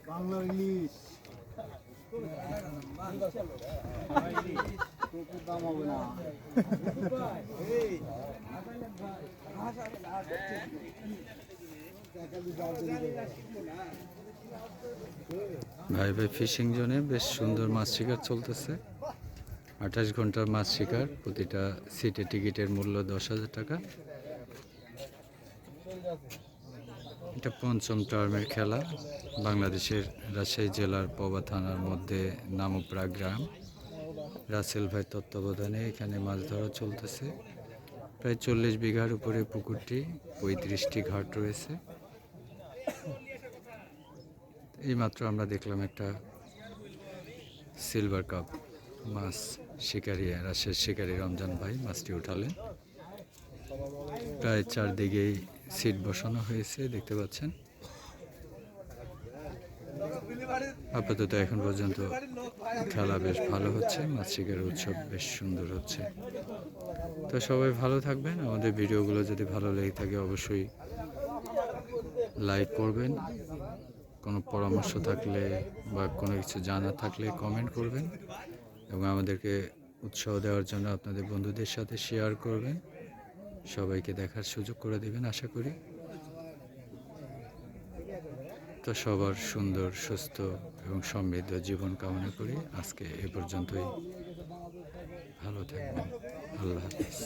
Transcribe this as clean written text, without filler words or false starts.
Bangla English দাম হবে না। ভাই ভাই ফিশিং জোনে বেশ সুন্দর মাছ শিকার চলতেছে। 28 ঘন্টার মাছ শিকার, প্রতিটা সিটে টিকিটের মূল্য 10,000 টাকা। এটা পঞ্চম টার্মের খেলা। বাংলাদেশের রাজশাহী জেলার পবা থানার মধ্যে নামুপ্রা গ্রাম, রাসেল ভাই তত্ত্বাবধানে এখানে মাছ ধরা চলতেছে। প্রায় 40 বিঘার উপরে পুকুরটি, 35টি ঘাট রয়েছে। এইমাত্র আমরা দেখলাম একটা সিলভার কাপ মাছ শিকারি, রাজশাহীর শিকারি রমজান ভাই মাছটি উঠালেন। প্রায় চারদিকেই সিট বসানো হয়েছে, দেখতে পাচ্ছেন। আপাতত এখন পর্যন্ত খেলা বেশ ভালো হচ্ছে, মাছ শিকারের উৎসব বেশ সুন্দর হচ্ছে। তো সবাই ভালো থাকবেন। আমাদের ভিডিওগুলো যদি ভালো লেগে থাকে অবশ্যই লাইক করবেন। কোনো পরামর্শ থাকলে বা কোনো কিছু জানার থাকলে কমেন্ট করবেন এবং আমাদেরকে উৎসাহ দেওয়ার জন্য আপনাদের বন্ধুদের সাথে শেয়ার করবেন। সবাইকে দেখার সুযোগ করে দেবেন আশা করি। তো সবার সুন্দর, সুস্থ এবং সমৃদ্ধ জীবন কামনা করি। আজকে এ পর্যন্তই। ভালো থাকবেন। আল্লাহ হাফেজ।